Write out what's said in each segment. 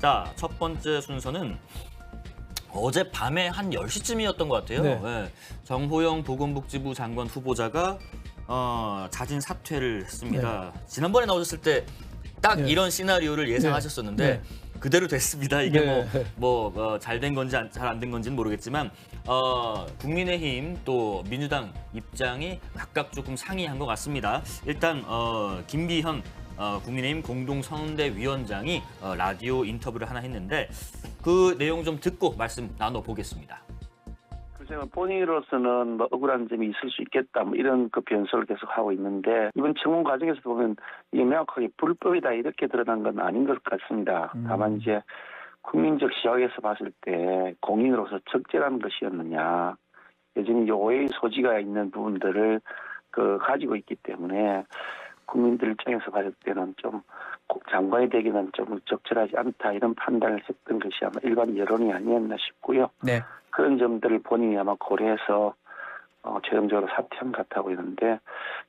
있다. 첫 번째 순서는 어젯밤에 한 10시쯤이었던 것 같아요. 네. 네. 정호영 보건복지부 장관 후보자가 자진 사퇴를 했습니다. 지난번에 나오셨을 때 딱 네. 이런 시나리오를 예상하셨었는데 네. 그대로 됐습니다. 이게 네. 잘 된 건지 잘 안 된 건지는 모르겠지만 국민의힘 또 민주당 입장이 각각 조금 상이한 것 같습니다. 일단 김기현 국민의힘 공동선대위원장이 라디오 인터뷰를 하나 했는데 그 내용 좀 듣고 말씀 나눠보겠습니다. 글쎄요, 본인으로서는 뭐 억울한 점이 있을 수 있겠다, 뭐 이런 그 변수를 계속 하고 있는데 이번 청문 과정에서 보면 이게 명확하게 불법이다 이렇게 드러난 건 아닌 것 같습니다. 다만 이제 국민적 시각에서 봤을 때 공인으로서 적절한 것이었느냐, 여전히 오해의 소지가 있는 부분들을 가지고 있기 때문에 국민들 입장에서 봤을 때는 좀 장관이 되기는 좀 적절하지 않다 이런 판단을 했던 것이 아마 일반 여론이 아니었나 싶고요. 네. 그런 점들을 본인이 아마 고려해서 최종적으로 사퇴한 것 같아 보이는데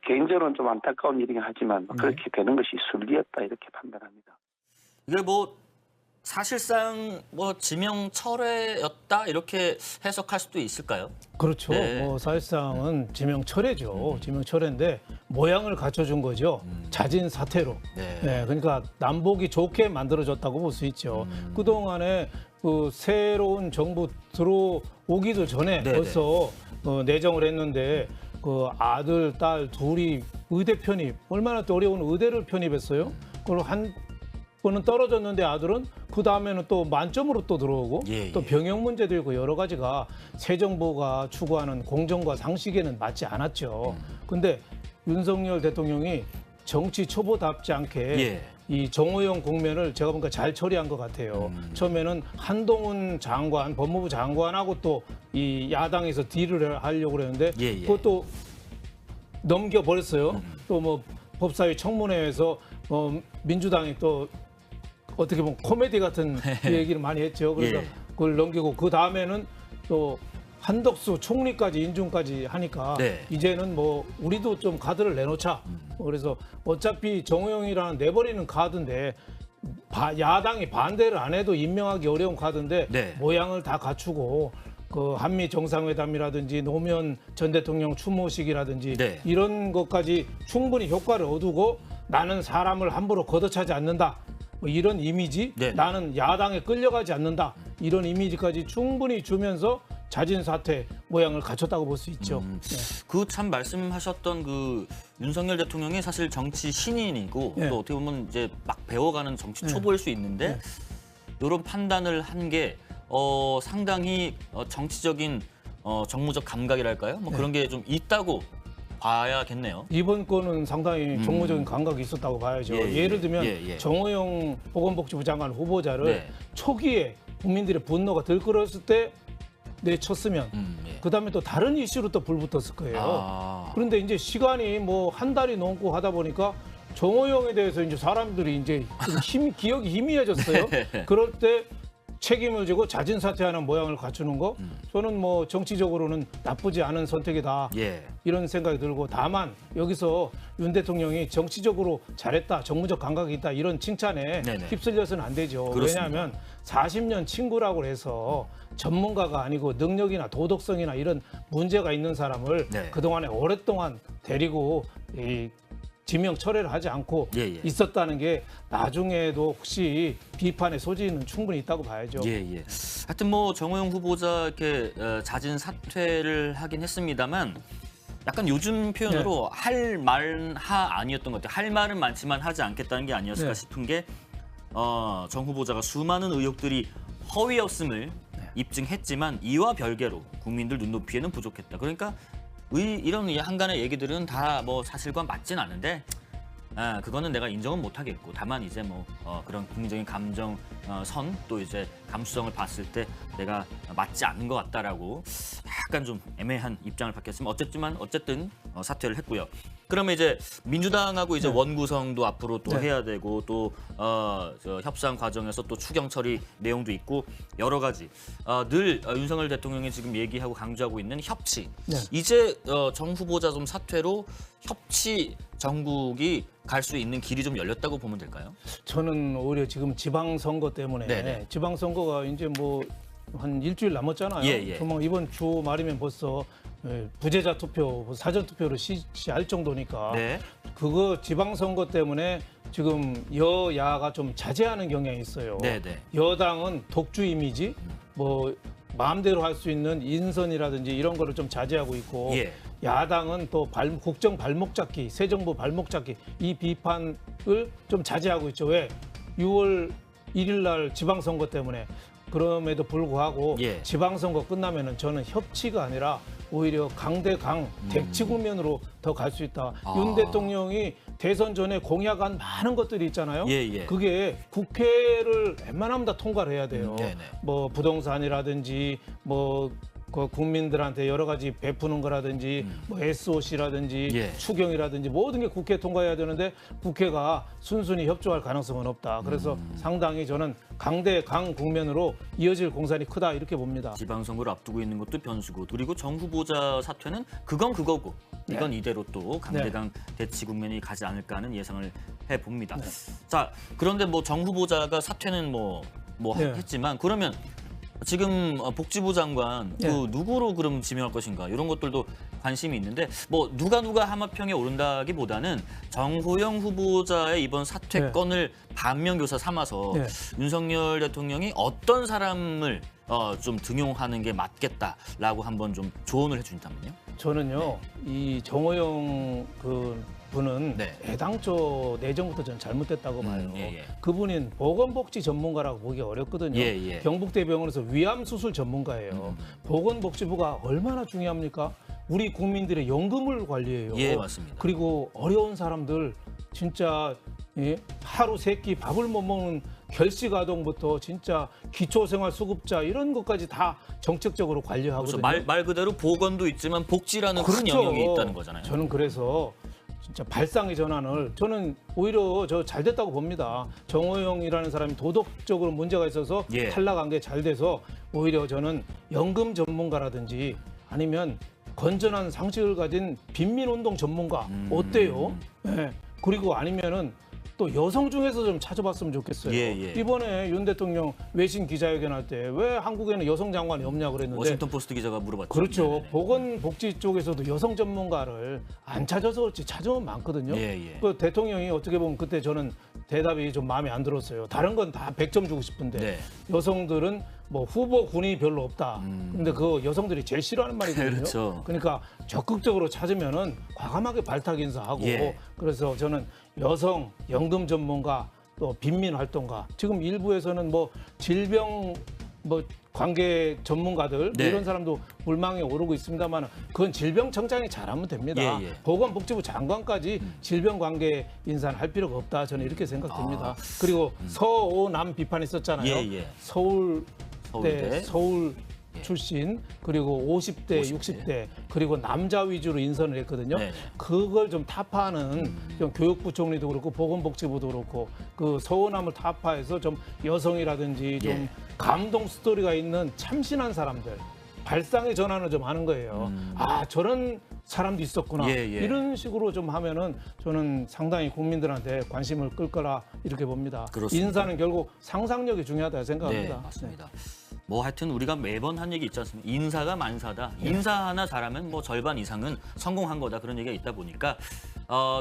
개인적으로는 좀 안타까운 일이긴 하지만 그렇게 되는 것이 순리였다 이렇게 판단합니다. 이게 사실상 지명 철회였다 이렇게 해석할 수도 있을까요? 그렇죠. 네. 사실상은 지명 철회죠. 지명 철회인데 모양을 갖춰준 거죠. 자진 사퇴로. 네. 그러니까 남북이 좋게 만들어졌다고 볼 수 있죠. 그동안에 새로운 정부 들어오기도 전에 네네. 벌써 내정을 했는데 그 아들, 딸 둘이 의대 편입, 얼마나 또 어려운 의대를 편입했어요. 그걸 한 번은 떨어졌는데 아들은 그 다음에는 또 만점으로 또 들어오고 또 병역 문제도 있고 여러 가지가 새 정부가 추구하는 공정과 상식에는 맞지 않았죠. 근데 윤석열 대통령이 정치 초보답지 않게 이 정호영 국면을 제가 보니까 잘 처리한 것 같아요. 처음에는 한동훈 장관, 법무부 장관하고 또 이 야당에서 딜을 하려고 그랬는데 그것도 넘겨버렸어요. 또 법사위 청문회에서 민주당이 또 어떻게 보면 코미디 같은 얘기를 많이 했죠. 그래서 그걸 넘기고 그 다음에는 또 한덕수 총리까지 인준까지 하니까 이제는 우리도 좀 카드를 내놓자. 그래서 어차피 정호영이라는 내버리는 카드인데 야당이 반대를 안 해도 임명하기 어려운 카드인데 모양을 다 갖추고 그 한미 정상회담이라든지 노무현 전 대통령 추모식이라든지 이런 것까지 충분히 효과를 얻고 나는 사람을 함부로 걷어차지 않는다. 이런 이미지, 나는 야당에 끌려가지 않는다. 이런 이미지까지 충분히 주면서 자진 사퇴 모양을 갖췄다고 볼 수 있죠. 그 참 말씀하셨던 그 윤석열 대통령이 사실 정치 신인이고 또 어떻게 보면 이제 막 배워가는 정치 초보일 수 있는데 이런 판단을 한 게 상당히 정치적인 정무적 감각이랄까요? 그런 게 좀 있다고 봐야겠네요. 이번 건은 상당히 정무적인 감각이 있었다고 봐야죠. 예를 들면 정호영 보건복지부 장관 후보자를 초기에 국민들의 분노가 들끓었을 때 내쳤으면 그다음에 또 다른 이슈로 또 불붙었을 거예요. 그런데 이제 시간이 한 달이 넘고 하다 보니까 정호영에 대해서 이제 사람들이 이제 좀 기억이 희미해졌어요. 그럴 때 책임을 지고 자진 사퇴하는 모양을 갖추는 거 저는 정치적으로는 나쁘지 않은 선택이다 이런 생각이 들고 다만 여기서 윤 대통령이 정치적으로 잘했다 정무적 감각이 있다 이런 칭찬에 휩쓸려서는 안 되죠. 그렇습니다. 왜냐하면 40년 친구라고 해서 전문가가 아니고 능력이나 도덕성이나 이런 문제가 있는 사람을 그동안에 오랫동안 데리고 지명 철회를 하지 않고 있었다는 게 나중에도 혹시 비판의 소지는 충분히 있다고 봐야죠. 하여튼 정호영 후보자 이렇게 자진 사퇴를 하긴 했습니다만 약간 요즘 표현으로 할 말은 아니었던 것 같아요. 할 말은 많지만 하지 않겠다는 게 아니었을까 싶은 게 정 후보자가 수많은 의혹들이 허위였음을 입증했지만 이와 별개로 국민들 눈높이에는 부족했다. 그러니까 이런 한간의 얘기들은 다 사실과 맞진 않은데 그거는 내가 인정은 못하겠고 다만 이제 그런 국민적인 감정 선 또 이제 감수성을 봤을 때 내가 맞지 않는 것 같다라고 약간 좀 애매한 입장을 밝혔지만 어쨌든 사퇴를 했고요. 그러면 이제 민주당하고 이제 네. 원구성도 앞으로 또 네. 해야 되고 또 저 협상 과정에서 또 추경 처리 내용도 있고 여러 가지 늘 윤석열 대통령이 지금 얘기하고 강조하고 있는 협치. 네. 이제 정 후보자 좀 사퇴로 협치 정국이 갈 수 있는 길이 좀 열렸다고 보면 될까요? 저는 오히려 지금 지방선거 때문에 네네. 지방선거가 이제 뭐 한 일주일 남았잖아요. 예, 예. 조만 이번 주 말이면 벌써 부재자 투표, 사전 투표를 실시할 정도니까 네. 그거 지방선거 때문에 지금 여야가 좀 자제하는 경향이 있어요. 네네. 여당은 독주 이미지, 뭐 마음대로 할 수 있는 인선이라든지 이런 거를 좀 자제하고 있고 예. 야당은 또 국정 발목 잡기, 새 정부 발목 잡기 이 비판을 좀 자제하고 있죠. 왜? 6월 1일 날 지방선거 때문에 그럼에도 불구하고 예. 지방선거 끝나면은 저는 협치가 아니라 오히려 강대강 대치 국면으로 더 갈 수 있다. 윤 대통령이 대선 전에 공약한 많은 것들이 있잖아요. 예, 예. 그게 국회를 웬만하면 다 통과를 해야 돼요. 네네. 뭐 부동산이라든지 뭐 그 국민들한테 여러 가지 베푸는 거라든지 뭐 SOC라든지 예. 추경이라든지 모든 게 국회 통과해야 되는데 국회가 순순히 협조할 가능성은 없다. 그래서 상당히 저는 강대강 국면으로 이어질 공산이 크다 이렇게 봅니다. 지방선거를 앞두고 있는 것도 변수고 그리고 정 후보자 사퇴는 그건 그거고 이건 이대로 또 강대강 대치 국면이 가지 않을까 하는 예상을 해봅니다. 자, 그런데 뭐 정 후보자가 사퇴는 뭐 네. 했지만 그러면 지금 복지부 장관 그 네. 누구로 그럼 지명할 것인가 이런 것들도 관심이 있는데 뭐 누가 하마평에 오른다기보다는 정호영 후보자의 이번 사퇴권을 반면교사 삼아서 네. 윤석열 대통령이 어떤 사람을 좀 등용하는 게 맞겠다라고 한번 좀 조언을 해준다면요. 저는요 이 정호영 그 분은 네. 애당초 내정부터 전 잘못됐다고 봐요. 예. 그분은 보건복지 전문가라고 보기 어렵거든요. 예. 경북대병원에서 위암수술 전문가예요. 보건복지부가 얼마나 중요합니까? 우리 국민들의 연금을 관리해요. 예, 맞습니다. 그리고 어려운 사람들 진짜 하루 세 끼 밥을 못 먹는 결식아동부터 진짜 기초생활수급자 이런 것까지 다 정책적으로 관리하거든요. 그렇죠. 말 그대로 보건도 있지만 복지라는 큰 영역이 있다는 거잖아요. 저는 그래서 진짜 발상의 전환을 저는 오히려 저 잘 됐다고 봅니다. 정호영이라는 사람이 도덕적으로 문제가 있어서 예. 탈락한 게 잘 돼서 오히려 저는 연금 전문가라든지 아니면 건전한 상식을 가진 빈민운동 전문가 어때요? 네. 그리고 아니면은 또 여성 중에서 좀 찾아봤으면 좋겠어요. 예. 이번에 윤 대통령 외신 기자회견 할 때 왜 한국에는 여성 장관이 없냐 그랬는데 워싱턴 포스트 기자가 물어봤죠. 그렇죠. 네네네. 보건복지 쪽에서도 여성 전문가를 안 찾아서 그렇지 찾으면 많거든요. 예. 그 대통령이 어떻게 보면 그때 저는 대답이 좀 마음에 안 들었어요. 다른 건 다 100점 주고 싶은데 네. 여성들은 뭐 후보군이 별로 없다. 근데 그 여성들이 제일 싫어하는 말이거든요. 그렇죠. 그러니까 적극적으로 찾으면은 과감하게 발탁 인사하고 예. 그래서 저는 여성 연금 전문가 또 빈민 활동가 지금 일부에서는 뭐 질병 뭐 관계 전문가들 네. 이런 사람도 불망에 오르고 있습니다만 그건 질병청장이 잘하면 됩니다. 예. 보건복지부 장관까지 질병관계 인사는 할 필요가 없다. 저는 이렇게 생각됩니다. 그리고 서오남 비판 있었잖아요. 예. 서울대 서울 출신 그리고 50대, 60대 그리고 남자 위주로 인선을 했거든요. 네네. 그걸 좀 타파하는 좀 교육부 총리도 그렇고 보건복지부도 그렇고 그 서운함을 타파해서 좀 여성이라든지 좀 예. 감동 스토리가 있는 참신한 사람들 발상의 전환을 좀 하는 거예요. 아 저런 사람도 있었구나. 예. 이런 식으로 좀 하면은 저는 상당히 국민들한테 관심을 끌 거라 이렇게 봅니다. 그렇습니다. 인사는 결국 상상력이 중요하다 생각합니다. 네, 맞습니다. 뭐 하여튼 우리가 매번 한 얘기 있지 않습니까? 인사가 만사다. 인사 하나 잘하면 뭐 절반 이상은 성공한 거다. 그런 얘기가 있다 보니까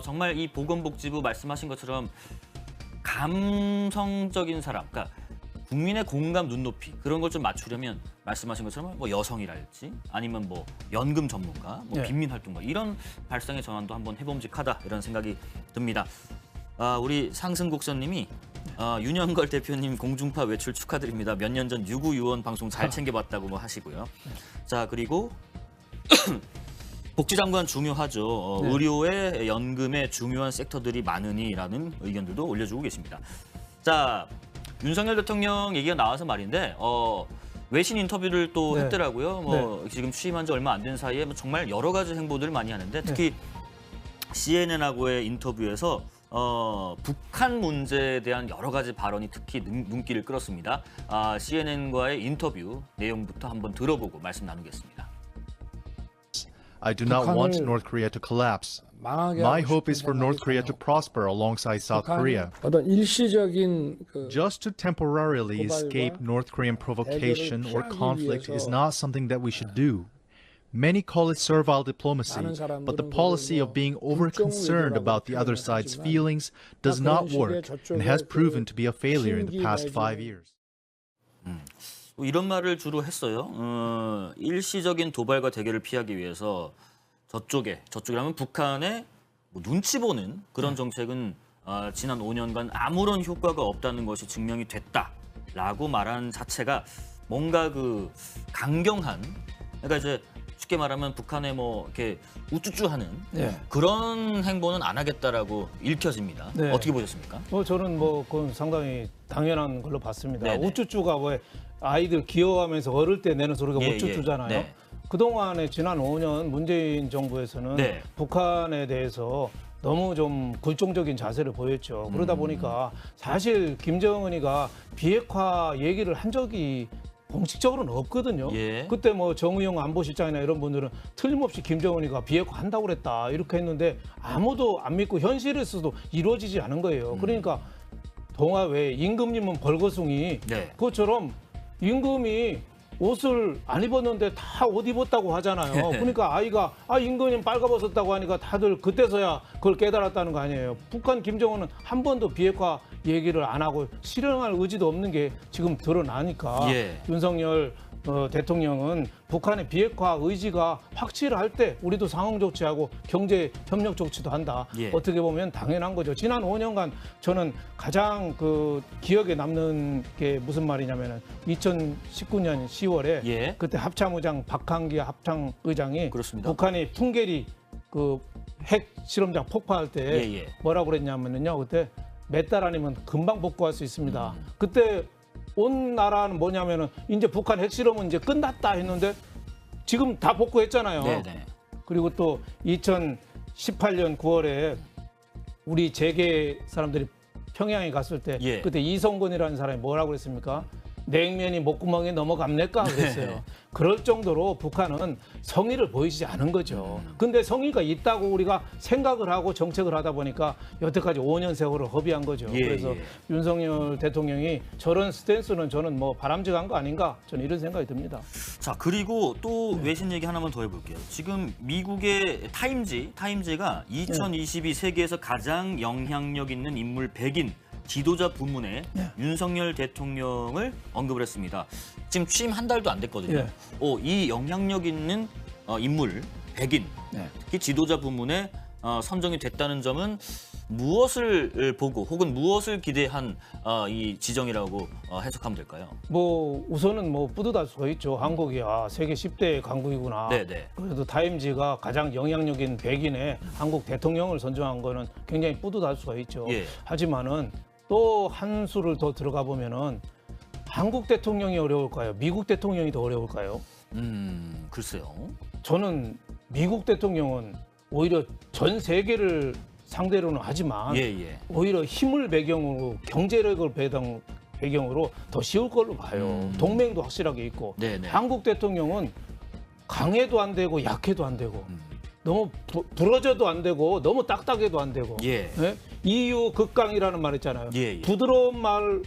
정말 이 보건복지부 말씀하신 것처럼 감성적인 사람, 그러니까 국민의 공감 눈높이 그런 걸 좀 맞추려면 말씀하신 것처럼 뭐 여성이랄지 아니면 뭐 연금 전문가, 뭐 네. 빈민 활동가 이런 발상의 전환도 한번 해봄직하다 이런 생각이 듭니다. 우리 상승곡선님이 윤영걸 대표님 공중파 외출 축하드립니다. 몇 년 전 유구유원 방송 잘 챙겨봤다고 뭐 하시고요. 자 그리고 복지장관 중요하죠. 네. 의료에 연금에 중요한 섹터들이 많으니라는 의견들도 올려주고 계십니다. 자 윤석열 대통령 얘기가 나와서 말인데 외신 인터뷰를 또 네. 했더라고요. 뭐 지금 취임한 지 얼마 안 된 사이에 뭐 정말 여러 가지 행보들을 많이 하는데 특히 CNN하고의 인터뷰에서 북한 문제에 대한 여러 가지 발언이 특히 눈길을 끌었습니다. CNN과의 인터뷰 내용부터 한번 들어보고 말씀 나누겠습니다. I do not want North Korea to collapse. My hope is for North Korea to prosper alongside South Korea. 어떤 일시적인 Just to temporarily escape North Korean provocation or conflict is not something that we should do. Many call it servile diplomacy, but the policy of being over-concerned about the other side's feelings does not work and has proven to be a failure in the past 5 years. 이런 말을 주로 했어요. 일시적인 도발과 대결을 피하기 위해서 저쪽이라면 북한의 눈치 보는 그런 정책은 지난 5년간 아무런 효과가 없다는 것이 증명이 됐다라고 말한 자체가 뭔가 그 강경한, 그러니까 이제 쉽게 말하면 북한에 뭐 이렇게 우쭈쭈하는 그런 행보는 안 하겠다라고 읽혀집니다. 네. 어떻게 보셨습니까? 저는 그건 상당히 당연한 걸로 봤습니다. 네네. 우쭈쭈가 왜 아이들 귀여워하면서 어릴 때 내는 소리가 예, 우쭈쭈잖아요. 예. 네. 그동안에 지난 5년 문재인 정부에서는 네. 북한에 대해서 너무 좀 굴종적인 자세를 보였죠. 그러다 보니까 사실 김정은이가 비핵화 얘기를 한 적이 공식적으로는 없거든요. 예. 그때 정의용 안보실장이나 이런 분들은 틀림없이 김정은이가 비핵화 한다고 그랬다 이렇게 했는데 아무도 안 믿고 현실에서도 이루어지지 않은 거예요. 그러니까 동아 왜 임금님은 벌거숭이 네. 그것처럼 임금이 옷을 안 입었는데 다 옷 입었다고 하잖아요. 그러니까 아이가 임금님 빨가벗었다고 하니까 다들 그때서야 그걸 깨달았다는 거 아니에요. 북한 김정은은 한 번도 비핵화 얘기를 안 하고 실행할 의지도 없는 게 지금 드러나니까 예. 윤석열 대통령은 북한의 비핵화 의지가 확실할 때 우리도 상응 조치하고 경제 협력 조치도 한다. 예. 어떻게 보면 당연한 거죠. 지난 5년간 저는 가장 기억에 남는 게 무슨 말이냐면은 2019년 10월에 예. 그때 합참의장 박한기 합참의장이 그렇습니다. 북한이 풍계리 핵 실험장 폭파할 때 예. 뭐라고 그랬냐면요. 그때 몇 달 아니면 금방 복구할 수 있습니다. 그때 온 나라는 뭐냐면은 이제 북한 핵실험은 이제 끝났다 했는데 지금 다 복구했잖아요. 네네. 그리고 또 2018년 9월에 우리 재계 사람들이 평양에 갔을 때 예. 그때 이성근이라는 사람이 뭐라고 그랬습니까? 냉면이 목구멍에 넘어갑니까? 그랬어요. 그럴 정도로 북한은 성의를 보이지 않은 거죠. 근데 성의가 있다고 우리가 생각을 하고 정책을 하다 보니까 여태까지 5년 세월을 허비한 거죠. 예, 그래서 예. 윤석열 대통령이 저런 스탠스는 저는 바람직한 거 아닌가? 저는 이런 생각이 듭니다. 자, 그리고 또 외신 얘기 하나만 더 해볼게요. 지금 미국의 타임지가 2022 세계에서 가장 영향력 있는 인물 100인 지도자 부문에 윤석열 대통령을 언급을 했습니다. 지금 취임 한 달도 안 됐거든요. 예. 이 영향력 있는 인물 100인, 특히 지도자 부문에 선정이 됐다는 점은 무엇을 보고 혹은 무엇을 기대한 이 지정이라고 해석하면 될까요? 우선은 뿌듯할 수가 있죠. 한국이 세계 10대 강국이구나. 네네. 그래도 타임지가 가장 영향력 있는 100인의 한국 대통령을 선정한 거는 굉장히 뿌듯할 수가 있죠. 예. 하지만은 또 한 수를 더 들어가 보면은 한국 대통령이 어려울까요? 미국 대통령이 더 어려울까요? 글쎄요. 저는 미국 대통령은 오히려 전 세계를 상대로는 하지만 예. 오히려 힘을 배경으로 경제력을 배경으로 더 쉬울 걸로 봐요. 동맹도 확실하게 있고 네네. 한국 대통령은 강해도 안 되고 약해도 안 되고 너무 부러져도 안 되고 너무 딱딱해도 안 되고 예. 네? EU 극강이라는 말 있잖아요. 예.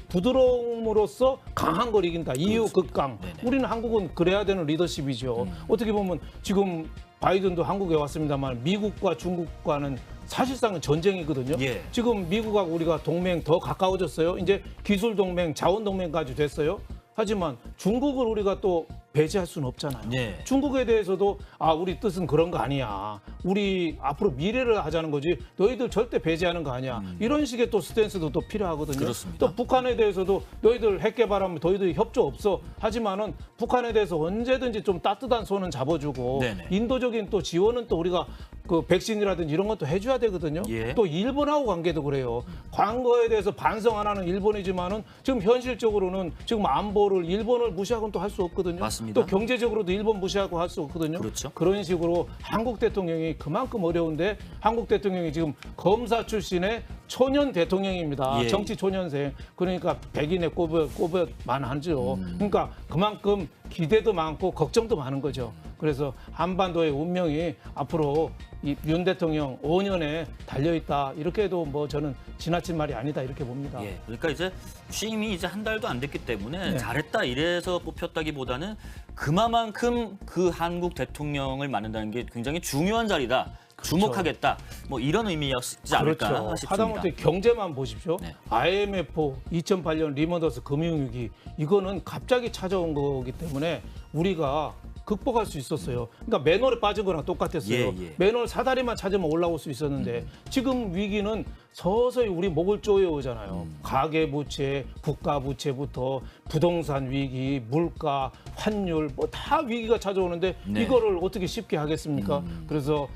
부드러움으로써 강한 걸 이긴다. EU 극강. 네네. 우리는 한국은 그래야 되는 리더십이죠. 어떻게 보면 지금 바이든도 한국에 왔습니다만 미국과 중국과는 사실상은 전쟁이거든요. 예. 지금 미국하고 우리가 동맹 더 가까워졌어요. 이제 기술 동맹, 자원 동맹까지 됐어요. 하지만 중국을 우리가 또 배제할 수는 없잖아요. 네. 중국에 대해서도 우리 뜻은 그런 거 아니야. 우리 앞으로 미래를 하자는 거지. 너희들 절대 배제하는 거 아니야. 이런 식의 또 스탠스도 또 필요하거든요. 그렇습니다. 또 북한에 대해서도 너희들 핵 개발하면 너희들이 협조 없어. 하지만은 북한에 대해서 언제든지 좀 따뜻한 손은 잡아주고 네네. 인도적인 또 지원은 또 우리가 그 백신이라든지 이런 것도 해줘야 되거든요. 예. 또 일본하고 관계도 그래요. 과거에 대해서 반성 안 하는 일본이지만은 지금 현실적으로는 지금 안보를 일본을 무시하고는 또 할 수 없거든요. 맞습니다. 또 경제적으로도 일본 무시하고 할 수 없거든요. 그렇죠. 그런 식으로 한국 대통령이 그만큼 어려운데 한국 대통령이 지금 검사 출신의 초년 대통령입니다. 예. 정치 초년생. 그러니까 백인의 꼬벳만 하죠. 그러니까 그만큼 기대도 많고 걱정도 많은 거죠. 그래서 한반도의 운명이 앞으로 이 윤 대통령 5년에 달려있다. 이렇게 해도 뭐 저는 지나친 말이 아니다. 이렇게 봅니다. 예, 그러니까 이제 취임이 이제 한 달도 안 됐기 때문에 네. 잘했다 이래서 뽑혔다기보다는 그만큼 그 한국 대통령을 만든다는 게 굉장히 중요한 자리다. 주목하겠다. 뭐 이런 의미였지 않을까 그렇죠. 싶습니다. 하다못해 경제만 보십시오. 네. IMF 2008년 리먼더스 금융위기 이거는 갑자기 찾아온 거기 때문에 우리가 극복할 수 있었어요. 그러니까 맨홀에 빠진 거랑 똑같았어요. 예. 맨홀 사다리만 찾으면 올라올 수 있었는데 지금 위기는 서서히 우리 목을 조여오잖아요. 가계부채, 국가부채부터 부동산 위기, 물가, 환율 뭐 다 위기가 찾아오는데 네. 이거를 어떻게 쉽게 하겠습니까? 그래서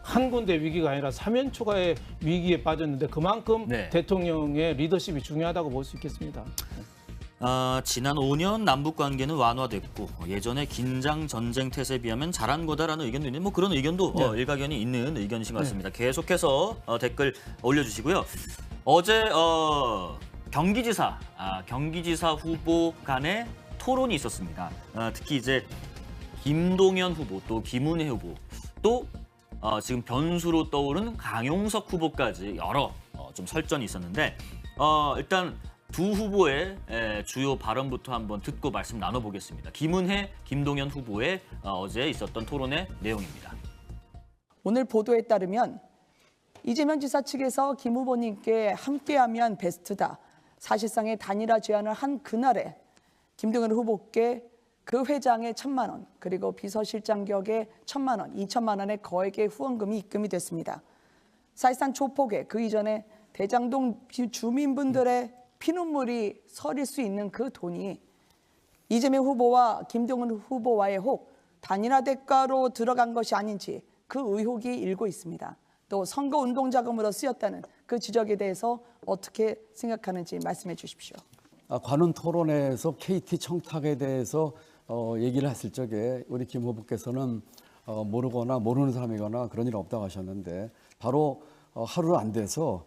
한 군데 위기가 아니라 3연초가의 위기에 빠졌는데 그만큼 네. 대통령의 리더십이 중요하다고 볼 수 있겠습니다. 지난 5년 남북 관계는 완화됐고 예전의 긴장 전쟁 태세에 비하면 잘한 거다라는 의견도 있는데 뭐 그런 의견도 네. 일가견이 있는 의견이신 것 같습니다. 계속해서 댓글 올려주시고요. 어제 경기지사 후보 간의 토론이 있었습니다. 특히 이제 김동연 후보 또 김은혜 후보 또 지금 변수로 떠오른 강용석 후보까지 여러 좀 설전이 있었는데 일단 두 후보의 주요 발언부터 한번 듣고 말씀 나눠보겠습니다. 김은혜, 김동연 후보의 어제 있었던 토론의 내용입니다. 오늘 보도에 따르면 이재명 지사 측에서 김 후보님께 함께하면 베스트다. 사실상의 단일화 제안을 한 그날에 김동연 후보께 그 회장의 1,000만 원 그리고 비서실장 격의 1,000만 원, 2천만 원의 거액의 후원금이 입금이 됐습니다. 사실상 조폭의 그 이전에 대장동 주민분들의 피눈물이 서릴 수 있는 그 돈이 이재명 후보와 김동연 후보와의 혹 단일화 대가로 들어간 것이 아닌지 그 의혹이 일고 있습니다. 또 선거운동 자금으로 쓰였다는 그 지적에 대해서 어떻게 생각하는지 말씀해 주십시오. 관훈 토론회에서 KT 청탁에 대해서 얘기를 했을 적에 우리 김 후보께서는 모르거나 모르는 사람이거나 그런 일 없다고 하셨는데 바로 하루 안 돼서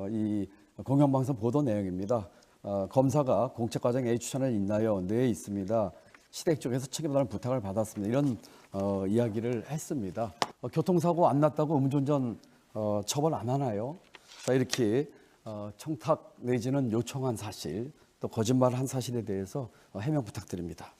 이 공영방송 보도 내용입니다. 검사가 공채과정 A 추천을 인하여 내에 있습니다. 시댁 쪽에서 책임다는 부탁을 받았습니다. 이런 이야기를 했습니다. 교통사고 안 났다고 음주운전 처벌 안 하나요? 자, 이렇게 청탁 내지는 요청한 사실 또 거짓말한 사실에 대해서 해명 부탁드립니다.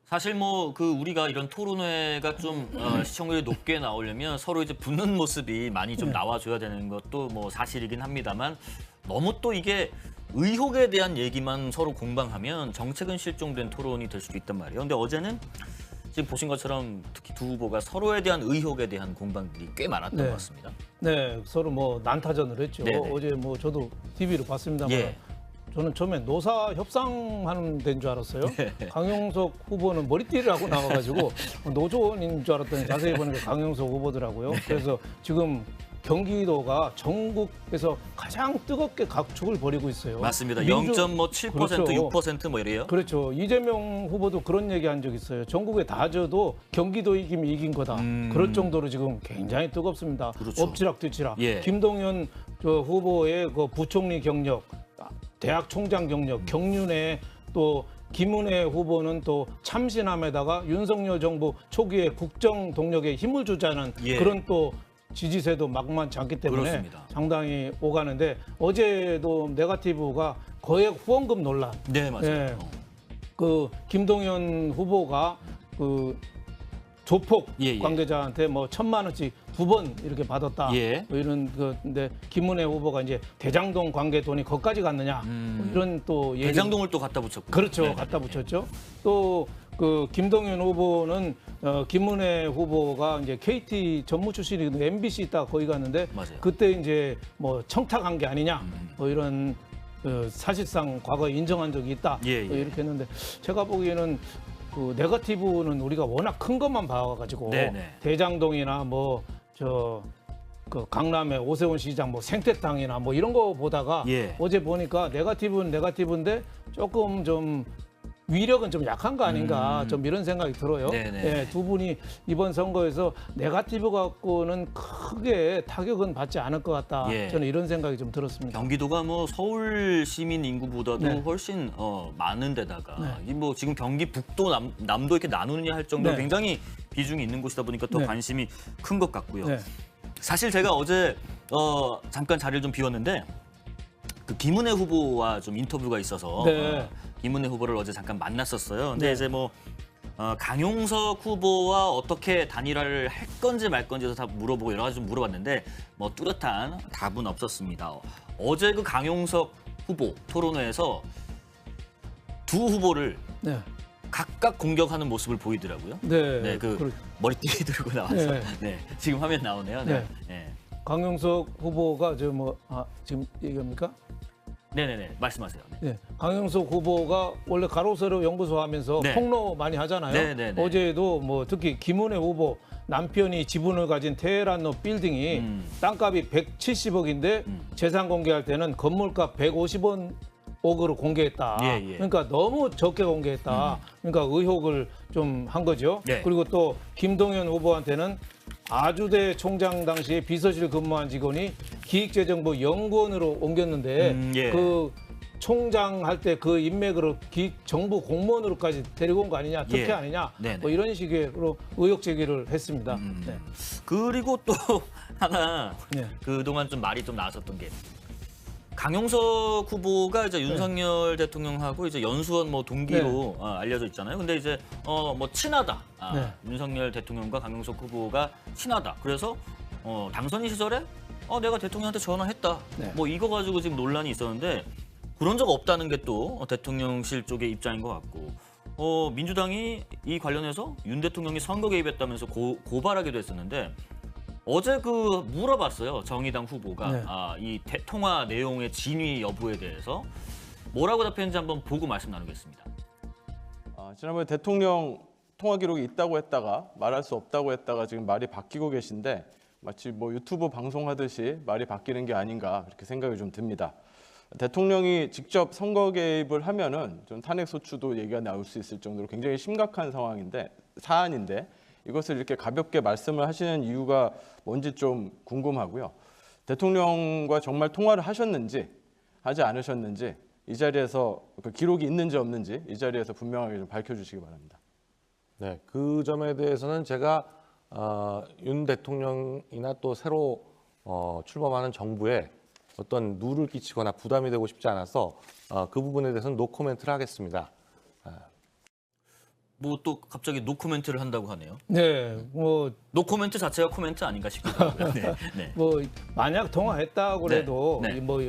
사실 뭐 우리가 이런 토론회가 좀 시청률이 높게 나오려면 서로 이제 붙는 모습이 많이 좀 나와줘야 되는 것도 뭐 사실이긴 합니다만 너무 또 이게 의혹에 대한 얘기만 서로 공방하면 정책은 실종된 토론이 될 수도 있단 말이에요. 근데 어제는 지금 보신 것처럼 특히 두 후보가 서로에 대한 의혹에 대한 공방들이 꽤 많았던 것 같습니다. 네, 서로 뭐 난타전을 했죠. 네네. 어제 뭐 저도 TV로 봤습니다만 예. 저는 처음에 노사 협상하는 데인 줄 알았어요. 네. 강용석 후보는 머리띠를 하고 나와가지고 노조원인 줄 알았더니 자세히 보니까 강용석 후보더라고요. 그래서 지금 경기도가 전국에서 가장 뜨겁게 각축을 벌이고 있어요. 맞습니다. 민주- 0.7%, 그렇죠. 6% 뭐 이래요. 그렇죠. 이재명 후보도 그런 얘기 한 적 있어요. 전국에 다 져도 경기도 이기면 이긴 거다. 그럴 정도로 지금 굉장히 뜨겁습니다. 그렇죠. 엎치락뒤치락. 예. 김동연 후보의 그 부총리 경력, 대학 총장 경력, 경륜에 또 김은혜 후보는 또 참신함에다가 윤석열 정부 초기에 국정 동력에 힘을 주자는 예. 그런 또 지지세도 만만치 않기 때문에 그렇습니다. 상당히 오가는데 어제도 네거티브가 거액 후원금 논란. 네, 맞아요. 예. 그 김동연 후보가 그 조폭 예. 관계자한테 뭐 1,000만 원씩 2번 이렇게 받았다. 예. 뭐 이런 근데 김은혜 후보가 이제 대장동 관계 돈이 거기까지 갔느냐. 뭐 이런 또 얘기. 대장동을 또 갖다 붙였고. 그렇죠. 네. 갖다 붙였죠. 또 그 김동연 후보는 김은혜 후보가 이제 KT 전무 출신이거든요. MBC 있다가 거기 갔는데 맞아요. 그때 이제 뭐 청탁한 게 아니냐. 뭐 이런 사실상 과거에 인정한 적이 있다. 예, 뭐 예. 이렇게 했는데 제가 보기에는 그 네거티브는 우리가 워낙 큰 것만 봐가지고 네네. 대장동이나 뭐 그 강남의 오세훈 시장 뭐 생태탕이나 뭐 이런 거 보다가 예. 어제 보니까 네거티브는 네거티브인데 조금 좀 위력은 좀 약한 거 아닌가 좀 이런 생각이 들어요. 네네. 예, 두 분이 이번 선거에서 네거티브 갖고는 크게 타격은 받지 않을 것 같다. 예. 저는 이런 생각이 좀 들었습니다. 경기도가 뭐 서울 시민 인구보다도 네. 훨씬 많은 데다가 네. 이 뭐 지금 경기 북도 남도 이렇게 나누느냐 할 정도로 네. 굉장히 비중이 있는 곳이다 보니까 더 네. 관심이 큰 것 같고요. 네. 사실 제가 어제 잠깐 자리를 좀 비웠는데 그 김은혜 후보와 좀 인터뷰가 있어서 네. 김은혜 후보를 어제 잠깐 만났었어요. 근데 네. 이제 뭐 강용석 후보와 어떻게 단일화를 할 건지 말 건지도 다 물어보고 여러 가지 좀 물어봤는데 뭐 뚜렷한 답은 없었습니다. 어제 그 강용석 후보 토론회에서 두 후보를 네. 각각 공격하는 모습을 보이더라고요. 네. 네, 그 그렇- 머리띠 들고 나와서 네. 네, 지금 화면 나오네요. 네, 네. 네, 강용석 후보가 지금 얘기합니까? 네, 말씀하세요. 네. 네, 강용석 후보가 원래 가로세로 연구소 하면서 네. 폭로 많이 하잖아요. 네. 어제도 뭐 특히 김은혜 후보 남편이 지분을 가진 테헤란로 빌딩이 땅값이 170억인데 재산 공개할 때는 건물값 150억으로 공개했다. 예. 그러니까 너무 적게 공개했다. 그러니까 의혹을 좀 한 거죠. 네. 그리고 또 김동연 후보한테는 아주대 총장 당시에 비서실 근무한 직원이 기획재정부 연구원으로 옮겼는데 예. 그 총장 할 때 그 인맥으로 정부 공무원으로까지 데리고 온 거 아니냐, 특혜 예. 아니냐, 네네. 뭐 이런 식으로 의혹 제기를 했습니다. 네. 그리고 또 하나 네. 그동안 좀 말이 좀 나왔었던 게 강용석 후보가 이제 윤석열 대통령하고 이제 연수원 뭐 동기로 알려져 있잖아요. 근데 이제 뭐 친하다. 네. 윤석열 대통령과 강용석 후보가 친하다. 그래서 당선인 시절에 내가 대통령한테 전화했다. 네. 뭐 이거 가지고 지금 논란이 있었는데 그런 적 없다는 게 또 대통령실 쪽의 입장인 것 같고 민주당이 이 관련해서 윤 대통령이 선거 개입했다면서 고발하기도 했었는데 어제 그 물어봤어요. 정의당 후보가 네. 이 통화 내용의 진위 여부에 대해서 뭐라고 답했는지 한번 보고 말씀 나누겠습니다. 지난번에 대통령 통화 기록이 있다고 했다가 말할 수 없다고 했다가 지금 말이 바뀌고 계신데 마치 뭐 유튜브 방송하듯이 말이 바뀌는 게 아닌가 그렇게 생각이 좀 듭니다. 대통령이 직접 선거 개입을 하면은 좀 탄핵 소추도 얘기가 나올 수 있을 정도로 굉장히 심각한 사안인데 이것을 이렇게 가볍게 말씀을 하시는 이유가 뭔지 좀 궁금하고요. 대통령과 정말 통화를 하셨는지 하지 않으셨는지 이 자리에서 그 기록이 있는지 없는지 이 자리에서 분명하게 좀 밝혀주시기 바랍니다. 네, 그 점에 대해서는 제가 윤 대통령이나 또 새로 출범하는 정부에 어떤 누를 끼치거나 부담이 되고 싶지 않아서 그 부분에 대해서는 노 코멘트를 하겠습니다. 뭐 또 갑자기 노코멘트를 한다고 하네요. 네, 뭐 노코멘트 자체가 코멘트 아닌가 싶기도 하고요. 네. 뭐 만약 통화했다고 그래도 네. 뭐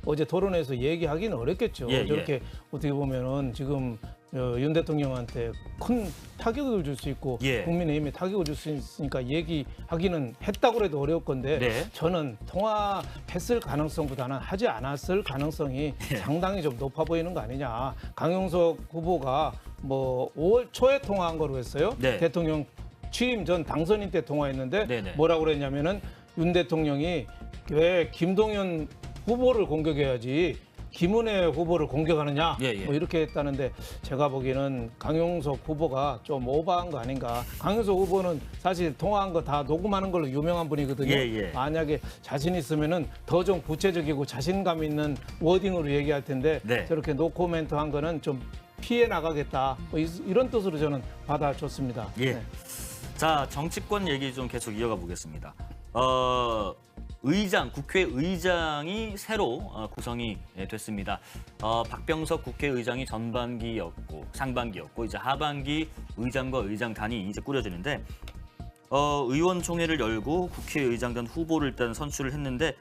어제 토론에서 얘기하기는 어렵겠죠. 예. 저렇게 어떻게 보면은 지금 윤 대통령한테 큰 타격을 줄 수 있고 예. 국민의힘에 타격을 줄 수 있으니까 얘기하기는 했다고 해도 어려울 건데 네. 저는 통화했을 가능성보다는 하지 않았을 가능성이 상당히 좀 높아 보이는 거 아니냐. 강용석 후보가 뭐 5월 초에 통화한 거로 했어요. 네. 대통령 취임 전 당선인 때 통화했는데 네네. 뭐라고 그랬냐면은 윤 대통령이 왜 김동연 후보를 공격해야지 김은혜 후보를 공격하느냐 예. 뭐 이렇게 했다는데 제가 보기에는 강용석 후보가 좀 오버한 거 아닌가. 강용석 후보는 사실 통화한 거 다 녹음하는 걸로 유명한 분이거든요. 예. 만약에 자신 있으면은 더 좀 구체적이고 자신감 있는 워딩으로 얘기할 텐데 네. 저렇게 노코멘트 한 거는 좀 피해 나가겠다. 뭐 이런 뜻으로 저는 받아줬습니다. 예. 네. 자, 정치권 얘기 좀 계속 이어가 보겠습니다. 국회의장이 새로 구성이 됐습니다. 박병석 국회의장이 전반기였고 상반기였고 이제 하반기 의장과 의장단이 이제 꾸려지는데 의원총회를 열고 국회의장단 후보를 일단 선출을 했는데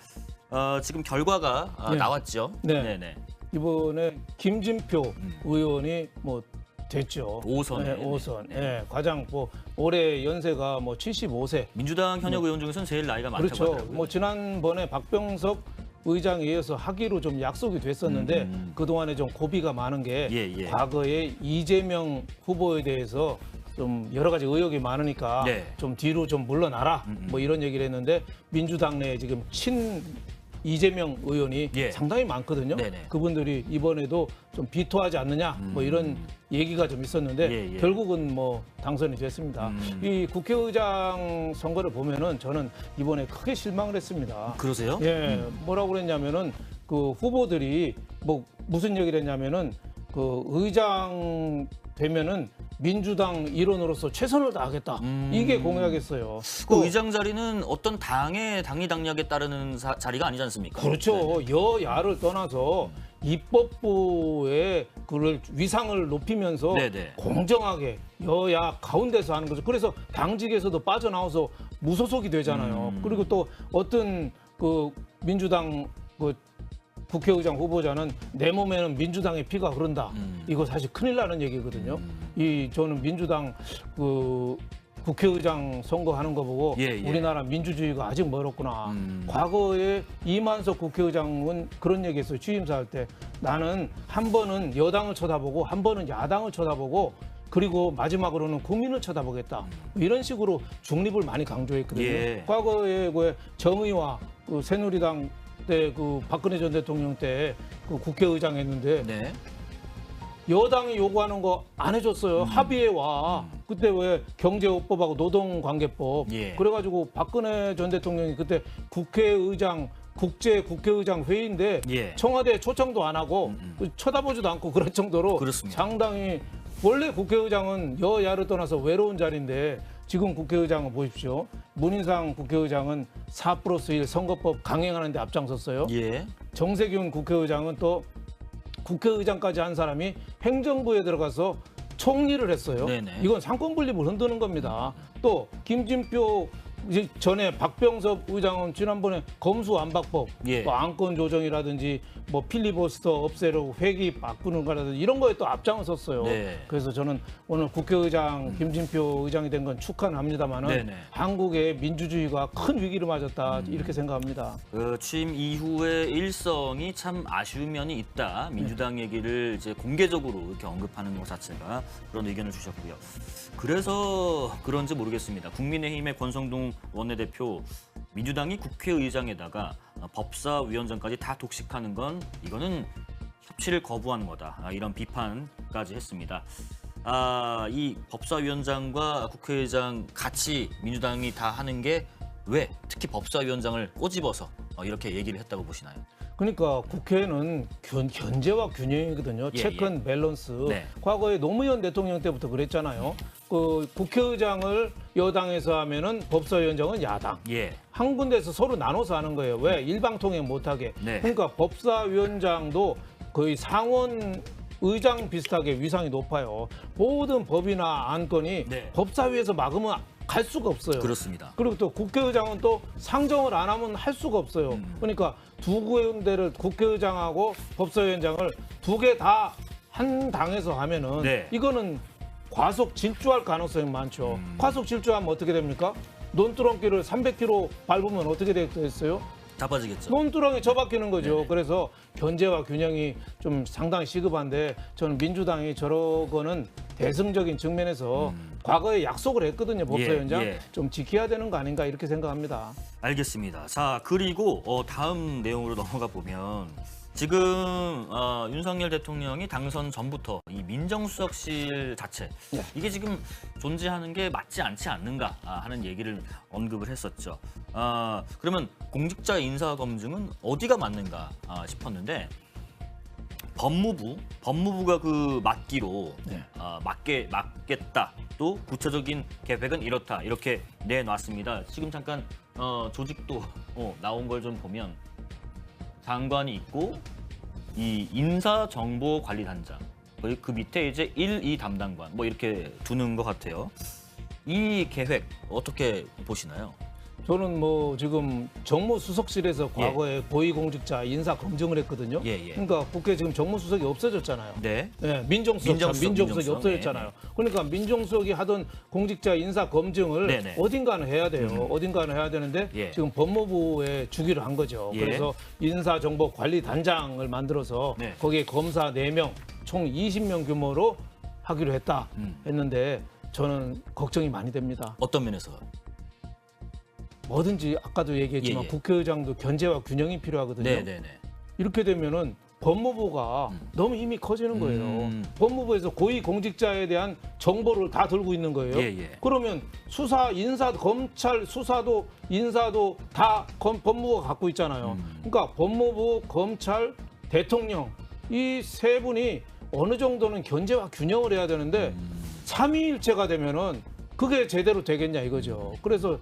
지금 결과가 네. 나왔죠. 네. 네네. 이번에 김진표 의원이 뭐 됐죠. 5선에. 네, 5선. 네. 네, 가장 뭐 올해 연세가 뭐 75세. 민주당 현역 의원 중에서는 제일 나이가 많다고 그렇죠. 하더라고요. 뭐 지난번에 박병석 의장에 의해서 하기로 좀 약속이 됐었는데 그동안에 좀 고비가 많은 게 예. 과거에 이재명 후보에 대해서 좀 여러 가지 의혹이 많으니까 네. 좀 뒤로 좀 물러나라 뭐 이런 얘기를 했는데 민주당 내에 지금 친 이재명 의원이 예. 상당히 많거든요. 네네. 그분들이 이번에도 좀 비토하지 않느냐 뭐 이런 얘기가 좀 있었는데 예. 결국은 뭐 당선이 됐습니다. 이 국회의장 선거를 보면은 저는 이번에 크게 실망을 했습니다. 그러세요? 예, 뭐라고 그랬냐면은 그 후보들이 뭐 무슨 얘기를 했냐면은 그 의장 되면은 민주당 일원으로서 최선을 다하겠다. 이게 공약이었어요. 그 의장 자리는 어떤 당의 당리당략에 따르는 자리가 아니지 않습니까? 그렇죠. 네. 여야를 떠나서 입법부의 그를 위상을 높이면서 네네. 공정하게 여야 가운데서 하는 거죠. 그래서 당직에서도 빠져나와서 무소속이 되잖아요. 그리고 또 어떤 그 민주당 그 국회의장 후보자는 내 몸에는 민주당의 피가 흐른다. 이거 사실 큰일 나는 얘기거든요. 저는 민주당 그 국회의장 선거하는 거 보고 예. 우리나라 민주주의가 아직 멀었구나. 과거에 이만석 국회의장은 그런 얘기했어요. 취임사할 때 나는 한 번은 여당을 쳐다보고 한 번은 야당을 쳐다보고 그리고 마지막으로는 국민을 쳐다보겠다. 이런 식으로 중립을 많이 강조했거든요. 예. 과거에 그 정의와 그 새누리당 때 그 박근혜 전 대통령 때 그 국회의장 했는데 네. 여당이 요구하는 거 안 해줬어요. 합의에 와. 그때 왜 경제법하고 노동관계법. 예. 그래가지고 박근혜 전 대통령이 그때 국회의장 국제 국회의장 회의인데 예. 청와대 초청도 안 하고 쳐다보지도 않고 그럴 정도로 그렇습니다. 상당히 원래 국회의장은 여야를 떠나서 외로운 자리인데 지금 국회의장은 보십시오. 문인상 국회의장은 4+1 선거법 강행하는 데 앞장섰어요. 예. 정세균 국회의장은 또 국회의장까지 한 사람이 행정부에 들어가서 총리를 했어요. 네네. 이건 상권 분립을 흔드는 겁니다. 또 김진표 전에 박병섭 의장은 지난번에 검수안박법, 예. 뭐 안건 조정이라든지 뭐 필리버스터 없애려고 회기 바꾸는 거라든지 이런 거에 또 앞장을 섰어요. 네. 그래서 저는 오늘 국회의장 김진표 의장이 된 건 축하는 합니다만은 네네. 한국의 민주주의가 큰 위기를 맞았다 이렇게 생각합니다. 취임 이후의 일성이 참 아쉬운 면이 있다. 민주당 얘기를 이제 공개적으로 이렇게 언급하는 것 자체가 그런 의견을 주셨고요. 그래서 그런지 모르겠습니다. 국민의힘의 권성동 원내대표 민주당이 국회의장에다가 법사위원장까지 다 독식하는 건 이거는 협치를 거부하는 거다. 이런 비판까지 했습니다. 이 법사위원장과 국회의장 같이 민주당이 다 하는 게 왜 특히 법사위원장을 꼬집어서 이렇게 얘기를 했다고 보시나요? 그러니까 국회는 견제와 균형이거든요. 예, 체크 앤 밸런스. 네. 과거에 노무현 대통령 때부터 그랬잖아요. 그 국회의장을 여당에서 하면은 법사위원장은 야당. 예. 한 군데서 서로 나눠서 하는 거예요. 왜? 일방통행 못하게. 네. 그러니까 법사위원장도 거의 상원 의장 비슷하게 위상이 높아요. 모든 법이나 안건이 네. 법사위에서 막으면 갈 수가 없어요. 그렇습니다. 그리고 또 국회의장은 또 상정을 안 하면 할 수가 없어요. 그러니까 두 군데를 국회의장하고 법사위원장을 두 개 다 한 당에서 하면은 네. 이거는 과속 질주할 가능성이 많죠. 과속 질주하면 어떻게 됩니까? 논두렁길을 300km 밟으면 어떻게 되겠어요? 자빠지겠죠. 논두렁에 처박히는 거죠. 네네. 그래서 견제와 균형이 좀 상당히 시급한데 저는 민주당이 저러고는 대승적인 측면에서 과거에 약속을 했거든요. 법사위원장. 예. 좀 지켜야 되는 거 아닌가 이렇게 생각합니다. 알겠습니다. 자, 그리고 다음 내용으로 넘어가 보면 지금 윤석열 대통령이 당선 전부터 이 민정수석실 자체 이게 지금 존재하는 게 맞지 않지 않는가 하는 얘기를 언급을 했었죠. 그러면 공직자 인사 검증은 어디가 맞는가 싶었는데 법무부가 그 맡기로 맡겠다. 또 구체적인 계획은 이렇다. 이렇게 내놨습니다. 지금 잠깐 조직도 나온 걸 좀 보면 장관이 있고 이 인사정보관리단장 그 밑에 이제 1, 2 담당관 뭐 이렇게 두는 것 같아요. 이 계획 어떻게 보시나요? 저는 뭐 지금 정무수석실에서 과거에 고위공직자 인사 검증을 했거든요. 그러니까 국회 지금 정무수석이 없어졌잖아요. 네. 네, 민정수석이 없어졌잖아요. 그러니까 민정수석이 하던 공직자 인사 검증을 어딘가는 해야 돼요. 어딘가는 해야 되는데 지금 법무부에 주기를 한 거죠. 그래서 인사정보관리단장을 만들어서 거기에 검사 4명, 총 20명 규모로 하기로 했는데 저는 걱정이 많이 됩니다. 어떤 면에서? 뭐든지 아까도 얘기했지만 국회의장도 견제와 균형이 필요하거든요. 네네네. 이렇게 되면은 법무부가 너무 힘이 커지는 거예요. 법무부에서 고위 공직자에 대한 정보를 다 들고 있는 거예요. 그러면 수사, 인사, 검찰, 수사도 인사도 다 법무부가 갖고 있잖아요. 그러니까 법무부, 검찰, 대통령 이 세 분이 어느 정도는 견제와 균형을 해야 되는데 삼위일체가 되면은 그게 제대로 되겠냐 이거죠. 그래서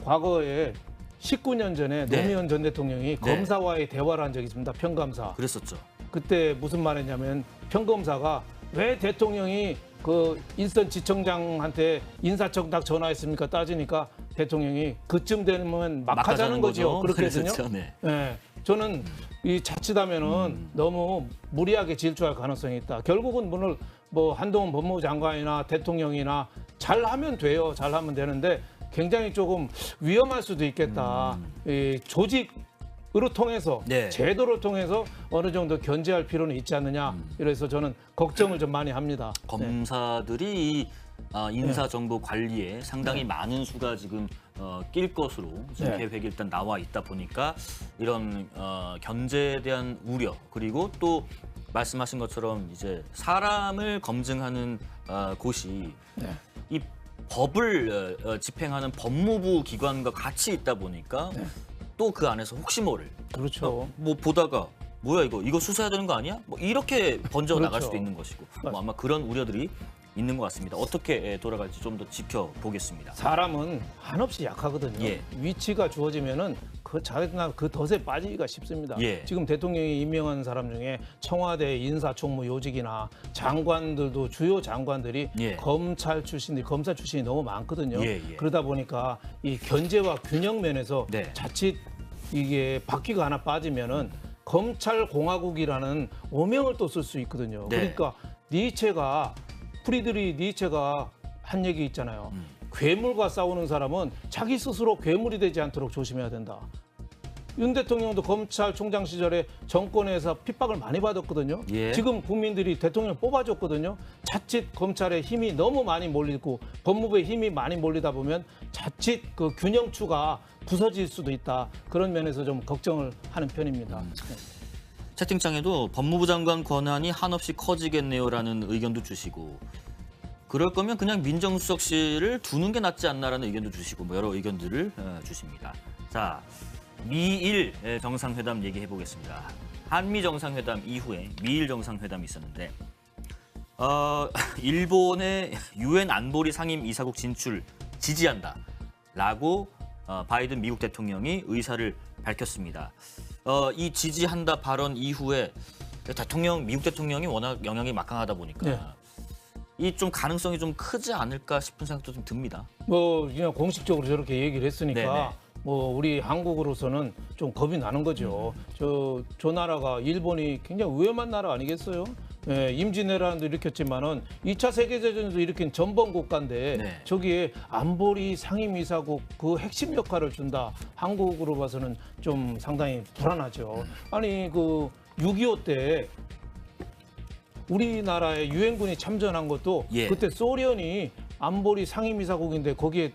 과거에 19년 전에 노무현 전 대통령이 검사와의 대화를 한 적이 있습니다. 평검사. 그랬었죠. 그때 무슨 말 했냐면 평검사가 왜 대통령이 그 인선지청장한테 인사청탁 전화했습니까? 따지니까 대통령이 그쯤 되면 막 하자는 거죠. 그렇거든요. 네. 저는 이 자칫하면은 너무 무리하게 질주할 가능성이 있다. 결국은 오늘 뭐 한동훈 법무부 장관이나 대통령이나 잘하면 돼요. 잘하면 되는데 굉장히 조금 위험할 수도 있겠다. 이 조직으로 통해서 제도를 통해서 어느 정도 견제할 필요는 있지 않느냐. 이래서 저는 걱정을 좀 많이 합니다. 검사들이 이 인사정보 관리에 상당히 많은 수가 지금 낄 것으로 지금 계획이 일단 나와 있다 보니까 이런 견제에 대한 우려 그리고 또 말씀하신 것처럼 이제 사람을 검증하는 곳이 이 법을 집행하는 법무부 기관과 같이 있다 보니까 또 그 안에서 혹시 모를 그렇죠. 뭐 보다가 뭐야 이거 수사해야 되는 거 아니야? 뭐 이렇게 번져 나갈 수도 있는 것이고 뭐 아마 그런 우려들이 있는 것 같습니다. 어떻게 돌아갈지 좀 더 지켜보겠습니다. 사람은 한없이 약하거든요. 위치가 주어지면은 그 자기나 그 덫에 빠지기가 쉽습니다. 지금 대통령이 임명한 사람 중에 청와대 인사총무 요직이나 장관들도 주요 장관들이 검사 출신이 너무 많거든요. 그러다 보니까 이 견제와 균형 면에서 자칫 이게 바퀴가 하나 빠지면은 검찰공화국이라는 오명을 또 쓸 수 있거든요. 그러니까 프리드리 니체가 한 얘기 있잖아요. 괴물과 싸우는 사람은 자기 스스로 괴물이 되지 않도록 조심해야 된다. 윤 대통령도 검찰총장 시절에 정권에서 핍박을 많이 받았거든요. 지금 국민들이 대통령 뽑아줬거든요. 자칫 검찰의 힘이 너무 많이 몰리고 법무부의 힘이 많이 몰리다 보면 자칫 그 균형추가 부서질 수도 있다. 그런 면에서 좀 걱정을 하는 편입니다. 채팅창에도 법무부 장관 권한이 한없이 커지겠네요라는 의견도 주시고 그럴 거면 그냥 민정수석실을 두는 게 낫지 않나라는 의견도 주시고 뭐 여러 의견들을 주십니다. 자, 미일 정상회담 얘기해 보겠습니다. 한미 정상회담 이후에 미일 정상회담이 있었는데 일본의 유엔 안보리 상임 이사국 진출 지지한다라고 바이든 미국 대통령이 의사를 밝혔습니다. 이 지지한다 발언 이후에 미국 대통령이 워낙 영향이 막강하다 보니까 이 좀 가능성이 좀 크지 않을까 싶은 생각도 좀 듭니다. 뭐 그냥 공식적으로 저렇게 얘기를 했으니까 뭐 우리 한국으로서는 좀 겁이 나는 거죠. 저 나라가 일본이 굉장히 위험한 나라 아니겠어요? 임진왜란도 일으켰지만은 2차 세계대전도 일으킨 전범 국가인데 저기에 안보리 상임이사국 그 핵심 역할을 준다. 한국으로 봐서는 좀 상당히 불안하죠. 아니 그 6.25 때 우리나라에 유엔군이 참전한 것도 그때 소련이 안보리 상임이사국인데 거기에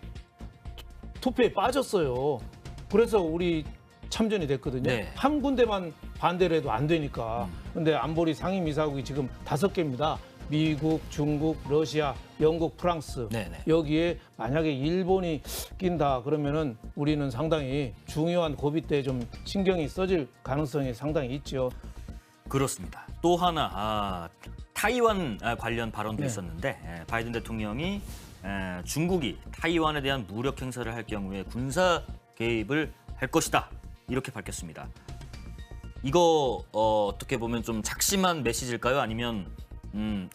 투표에 빠졌어요. 그래서 우리 참전이 됐거든요. 한 군데만 반대를 해도 안 되니까. 근데 안보리 상임이사국이 지금 5개입니다. 미국, 중국, 러시아, 영국, 프랑스. 여기에 만약에 일본이 낀다 그러면은 우리는 상당히 중요한 고비 때 좀 신경이 써질 가능성이 상당히 있죠. 그렇습니다. 또 하나 타이완 관련 발언도 있었는데 바이든 대통령이 중국이 타이완에 대한 무력 행사를 할 경우에 군사 개입을 할 것이다 이렇게 밝혔습니다. 이거 어떻게 보면 좀 작심한 메시지일까요? 아니면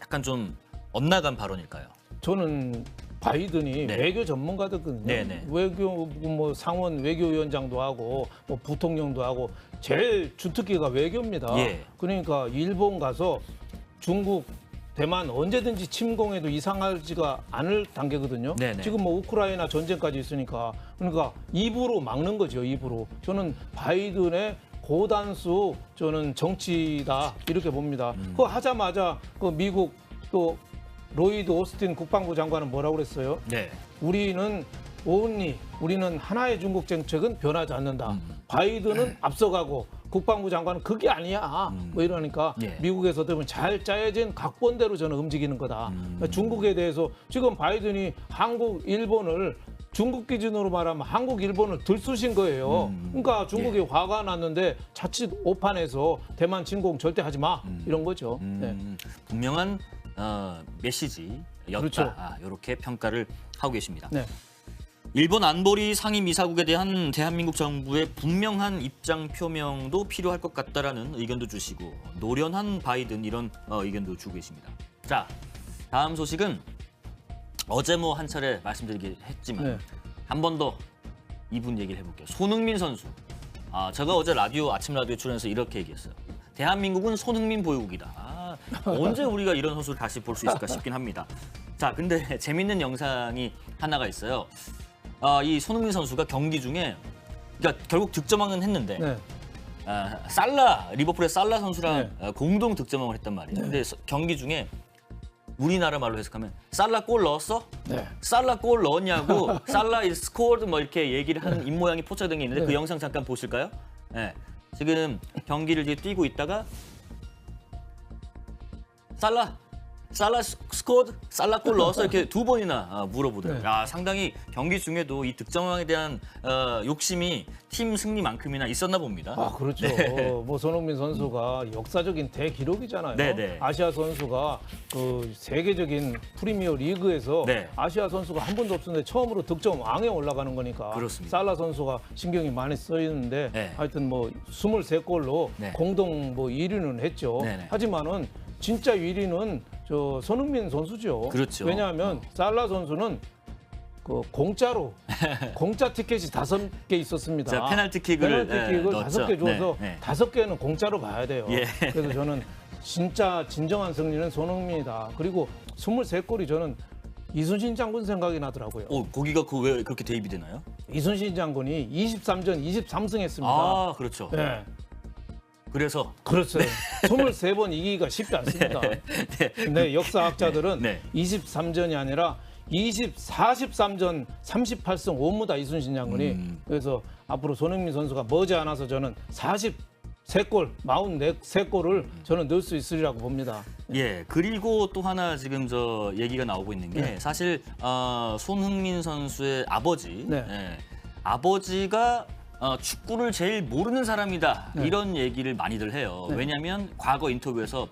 약간 좀 엇나간 발언일까요? 저는 바이든이 네. 외교 전문가거든요. 네네. 외교 뭐 상원 외교위원장도 하고 뭐 부통령도 하고 제일 주특기가 외교입니다. 예. 그러니까 일본 가서 중국, 대만 언제든지 침공해도 이상하지가 않을 단계거든요. 네네. 지금 뭐 우크라이나 전쟁까지 있으니까 그러니까 입으로 막는 거죠. 입으로. 저는 바이든의 고단수 저는 정치다 이렇게 봅니다. 그거 하자마자 그 미국 또 로이드 오스틴 국방부 장관은 뭐라고 그랬어요? 네. 우리는 하나의 중국 정책은 변하지 않는다. 바이든은 앞서가고 국방부 장관은 그게 아니야. 뭐 이러니까 예. 미국에서 되면 잘 짜여진 각본대로 저는 움직이는 거다. 그러니까 중국에 대해서 지금 바이든이 한국, 일본을 중국 기준으로 말하면 한국, 일본을 들쑤신 거예요. 그러니까 중국이 화가 났는데 자칫 오판해서 대만 침공 절대 하지 마. 이런 거죠. 네. 분명한 메시지였다. 그렇죠. 이렇게 평가를 하고 계십니다. 네. 일본 안보리 상임이사국에 대한 대한민국 정부의 분명한 입장 표명도 필요할 것 같다라는 의견도 주시고 노련한 바이든 이런 의견도 주고 계십니다. 자, 다음 소식은 어제 뭐 한 차례 말씀드리긴 했지만 네. 한 번 더 이분 얘기를 해볼게요. 손흥민 선수. 제가 어제 아침 라디오에 출연해서 이렇게 얘기했어요. 대한민국은 손흥민 보유국이다. 언제 우리가 이런 선수를 다시 볼 수 있을까 싶긴 합니다. 자, 근데 재밌는 영상이 하나가 있어요. 이 손흥민 선수가 경기 중에 그러니까 결국 득점왕은 했는데 네. 리버풀의 살라 선수랑 공동 득점왕을 했단 말이에요. 근데 경기 중에 우리나라 말로 해석하면 살라 골 넣었어? 네. 살라 골 넣었냐고 살라 is scored 뭐 이렇게 얘기를 하는 입모양이 포착된 게 있는데 그 영상 잠깐 보실까요? 네. 지금 경기를 이제 뛰고 있다가 살라 스코어드, 살라 골 넣어서 이렇게 두 번이나 물어보더라고요. 네. 상당히 경기 중에도 이 득점왕에 대한 욕심이 팀 승리만큼이나 있었나 봅니다. 그렇죠. 뭐 손흥민 선수가 역사적인 대기록이잖아요. 네네. 아시아 선수가 그 세계적인 프리미어 리그에서 네. 아시아 선수가 한 번도 없었는데 처음으로 득점왕에 올라가는 거니까. 그렇습니다. 살라 선수가 신경이 많이 쓰이는데 네. 하여튼 뭐 23골로 네. 공동 뭐 1위는 했죠. 네네. 하지만은 진짜 1위는 저 손흥민 선수죠. 그렇죠. 왜냐하면 살라 선수는 그 공짜로 공짜 티켓이 5개 있었습니다. 자, 페널티킥을 넣었죠. 5개 줘서 네. 5개는 공짜로 봐야 돼요. 예. 그래서 저는 진짜 진정한 승리는 손흥민이다. 그리고 23골이 저는 이순신 장군 생각이 나더라고요. 거기가 왜 그렇게 대입이 되나요? 이순신 장군이 23전 23승 했습니다. 그렇죠. 네. 그래서 그렇어요. 23번 이기기가 쉽지 않습니다. 근데 역사학자들은 네. 23전이 아니라 43전 38승 5무다 이순신 장군이. 그래서 앞으로 손흥민 선수가 머지않아서 저는 43골, 43골을 저는 넣을 수 있으리라고 봅니다. 예, 그리고 또 하나 지금 저 얘기가 나오고 있는 게 네. 사실 손흥민 선수의 아버지, 네. 아버지가 축구를 제일 모르는 사람이다 네. 이런 얘기를 많이들 해요. 네. 왜냐하면 과거 인터뷰에서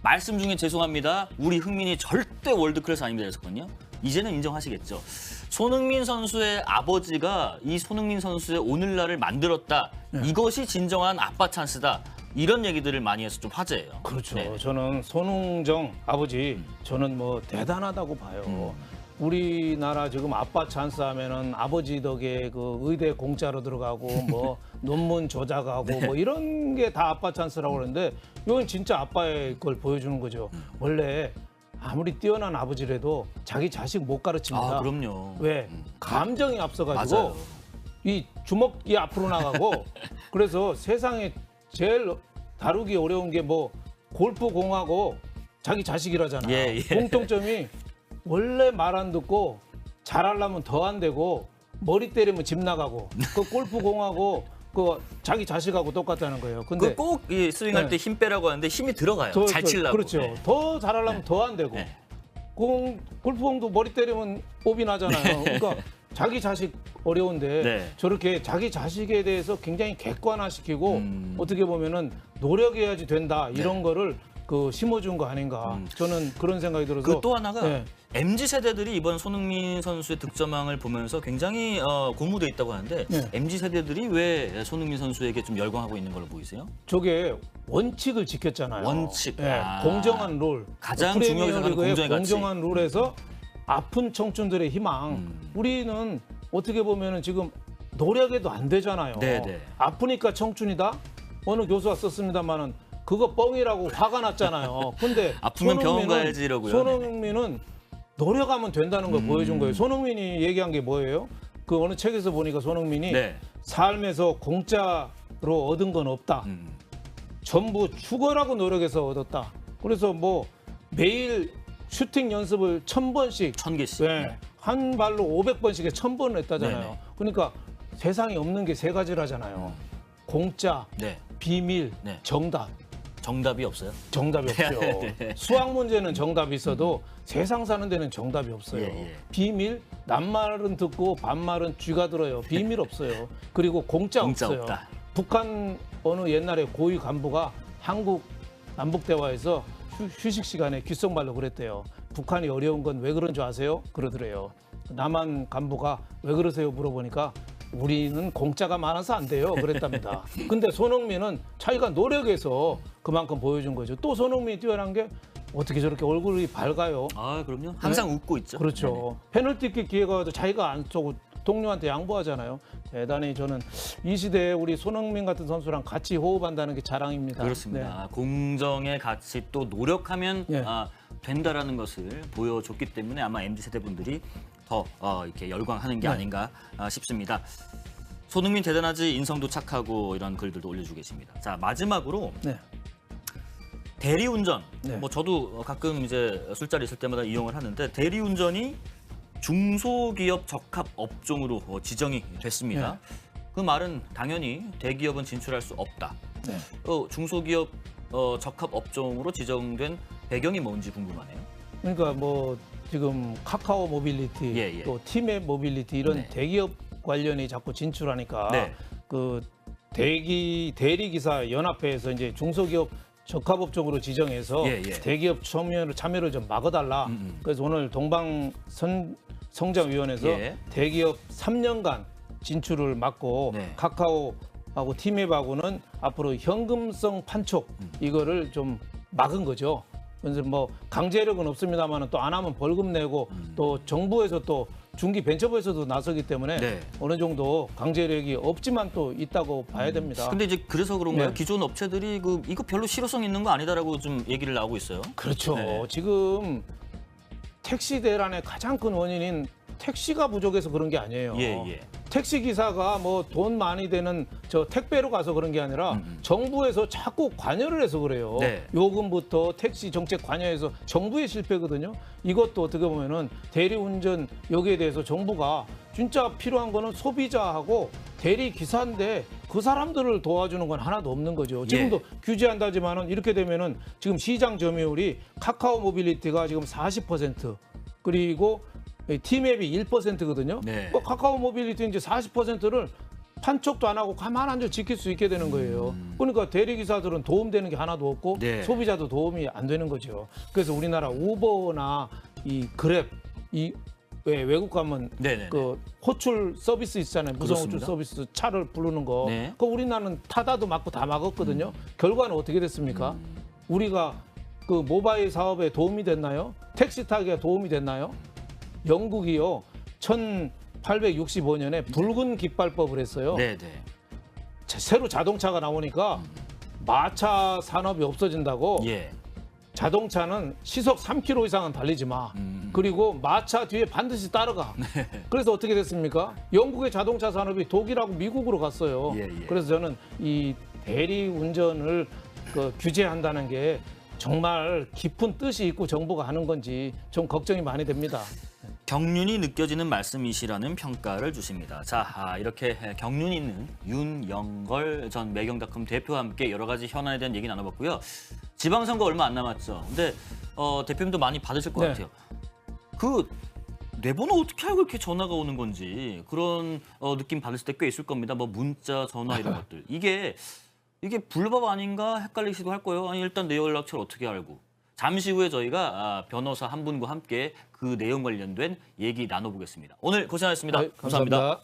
말씀 중에 죄송합니다. 우리 흥민이 절대 월드클래스 아닙니다 했었거든요. 이제는 인정하시겠죠. 손흥민 선수의 아버지가 이 손흥민 선수의 오늘날을 만들었다. 이것이 진정한 아빠 찬스다. 이런 얘기들을 많이 해서 좀 화제예요. 그렇죠. 네. 저는 손흥정 아버지 저는 뭐 대단하다고 봐요. 우리나라 지금 아빠 찬스 하면은 아버지 덕에 그 의대 공짜로 들어가고 뭐 논문 조작하고 뭐 이런 게 다 아빠 찬스라고 그러는데 이건 진짜 아빠의 걸 보여주는 거죠. 원래 아무리 뛰어난 아버지라도 자기 자식 못 가르칩니다. 그럼요. 왜? 감정이 앞서가지고 맞아요. 이 주먹이 앞으로 나가고 그래서 세상에 제일 다루기 어려운 게 뭐 골프 공하고 자기 자식이라잖아요. 예. 공통점이 원래 말 안 듣고 잘하려면 더 안 되고 머리 때리면 집 나가고 그 골프 공하고 그 자기 자식하고 똑같다는 거예요. 근데 꼭 스윙할 때 힘 빼라고 하는데 힘이 들어가요. 잘 치려고. 그렇죠. 네. 더 잘하려면 더 안 되고 네. 골프공도 머리 때리면 오비 나잖아요. 그러니까 자기 자식 어려운데 네. 저렇게 자기 자식에 대해서 굉장히 객관화시키고 어떻게 보면은 노력해야지 된다 이런 거를 그 심어준 거 아닌가. 저는 그런 생각이 들어서. 그 또 하나가 네. MZ 세대들이 이번 손흥민 선수의 득점왕을 보면서 굉장히 고무돼 있다고 하는데 네. MZ 세대들이 왜 손흥민 선수에게 좀 열광하고 있는 걸로 보이세요? 저게 원칙을 지켰잖아요. 원칙. 예, 공정한 룰. 가장 중요하게 생각하는 프리미어리그의 공정의 가치. 공정한 룰에서 아픈 청춘들의 희망. 우리는 어떻게 보면은 지금 노력해도 안 되잖아요. 네네. 아프니까 청춘이다? 어느 교수가 썼습니다만은 그거 뻥이라고 화가 났잖아요. 근데 아프면 병원 가야지 이러고요. 손흥민은 노력하면 된다는 걸 보여준 거예요. 손흥민이 얘기한 게 뭐예요? 그 어느 책에서 보니까 손흥민이 네. 삶에서 공짜로 얻은 건 없다. 전부 죽어라고 노력해서 얻었다. 그래서 뭐 매일 슈팅 연습을 1000번씩 1000개씩. 네. 한 발로 500번씩에 1000번을 했다잖아요. 네네. 그러니까 세상에 없는 게 세 가지라잖아요. 공짜, 네. 비밀, 네. 정답. 정답이 없어요? 정답이 없죠. 네. 수학 문제는 정답이 있어도 세상 사는 데는 정답이 없어요. 예. 비밀, 낱말은 듣고 반말은 쥐가 들어요. 비밀 없어요. 그리고 공짜 없어요. 없다. 북한 어느 옛날에 고위 간부가 한국 남북 대화에서 휴식 시간에 귓속말로 그랬대요. 북한이 어려운 건 왜 그런 줄 아세요? 그러더래요. 남한 간부가 왜 그러세요? 물어보니까 우리는 공짜가 많아서 안 돼요. 그랬답니다. 근데 손흥민은 자기가 노력해서 그만큼 보여준 거죠. 또 손흥민이 뛰어난 게 어떻게 저렇게 얼굴이 밝아요. 아, 그럼요. 항상 웃고 있죠. 그렇죠. 페널티킥 기회가 와도 자기가 안 쏘고 동료한테 양보하잖아요. 대단히 저는 이 시대에 우리 손흥민 같은 선수랑 같이 호흡한다는 게 자랑입니다. 그렇습니다. 공정의 가치 또 노력하면 예. 된다라는 것을 보여줬기 때문에 아마 MZ세대 분들이 더 이렇게 열광하는 게 아닌가 싶습니다. 손흥민 대단하지, 인성도 착하고 이런 글들도 올려주고 계십니다. 자, 마지막으로 네. 대리운전. 네. 뭐 저도 가끔 이제 술자리 있을 때마다 이용을 하는데 대리운전이 중소기업 적합 업종으로 지정이 됐습니다. 그 말은 당연히 대기업은 진출할 수 없다. 네. 중소기업 적합 업종으로 지정된 배경이 뭔지 궁금하네요. 그러니까 뭐 지금 카카오 모빌리티, 예. 또 티맵 모빌리티 이런 네. 대기업 관련이 자꾸 진출하니까 네. 그 대리기사 연합회에서 이제 중소기업 적합업종으로 지정해서 예. 대기업 참여를 좀 막아달라. 그래서 오늘 동방성장위원회에서 예. 대기업 3년간 진출을 막고 네. 카카오하고 티맵하고는 앞으로 현금성 판촉 이거를 좀 막은 거죠. 그래서 뭐 강제력은 없습니다만 또 안 하면 벌금 내고 또 정부에서 또 중기벤처부에서도 나서기 때문에 네. 어느 정도 강제력이 없지만 또 있다고 봐야 됩니다. 근데 이제 그래서 그런가요? 네. 기존 업체들이 이거 별로 실효성 있는 거 아니다라고 좀 얘기를 나오고 있어요. 그렇죠. 네. 지금 택시 대란의 가장 큰 원인인 택시가 부족해서 그런 게 아니에요. 예. 택시 기사가 뭐 돈 많이 되는 저 택배로 가서 그런 게 아니라 정부에서 자꾸 관여를 해서 그래요. 네. 요금부터 택시 정책 관여해서 정부의 실패거든요. 이것도 어떻게 보면은 대리운전 여기에 대해서 정부가 진짜 필요한 거는 소비자하고 대리 기사인데 그 사람들을 도와주는 건 하나도 없는 거죠. 지금도 규제한다지만은 이렇게 되면은 지금 시장 점유율이 카카오 모빌리티가 지금 40% 그리고 티맵이 1%거든요. 네. 그러니까 카카오 모빌리티 이제 40%를 판촉도 안 하고 가만 앉아 지킬 수 있게 되는 거예요. 그러니까 대리기사들은 도움되는 게 하나도 없고 네. 소비자도 도움이 안 되는 거죠. 그래서 우리나라 우버나 이 그랩 이 외국 가면 네네네. 그 호출 서비스 있잖아요. 무선 호출 그렇습니다. 서비스 차를 부르는 거. 네. 그 우리나라는 타다도 막고 다 막았거든요. 결과는 어떻게 됐습니까? 우리가 그 모바일 사업에 도움이 됐나요? 택시 타기에 도움이 됐나요? 영국이요. 1865년에 붉은 깃발법을 했어요. 네네. 새로 자동차가 나오니까 마차 산업이 없어진다고 예. 자동차는 시속 3km 이상은 달리지 마. 그리고 마차 뒤에 반드시 따라가. 그래서 어떻게 됐습니까? 영국의 자동차 산업이 독일하고 미국으로 갔어요. 예. 그래서 저는 이 대리 운전을 규제한다는 게 정말 깊은 뜻이 있고 정부가 하는 건지 좀 걱정이 많이 됩니다. 경륜이 느껴지는 말씀이시라는 평가를 주십니다. 자, 이렇게 경륜 있는 윤영걸 전 매경닷컴 대표와 함께 여러 가지 현안에 대한 얘기 나눠봤고요. 지방선거 얼마 안 남았죠. 근데 대표님도 많이 받으실 것 네. 같아요. 그 내 번호 어떻게 알고 이렇게 전화가 오는 건지 그런 느낌 받으실 때 꽤 있을 겁니다. 뭐 문자, 전화 이런 것들. 이게 불법 아닌가 헷갈리시도 할 거예요. 아니 일단 내 연락처를 어떻게 알고. 잠시 후에 저희가 변호사 한 분과 함께 그 내용 관련된 얘기 나눠보겠습니다. 오늘 고생하셨습니다. 감사합니다.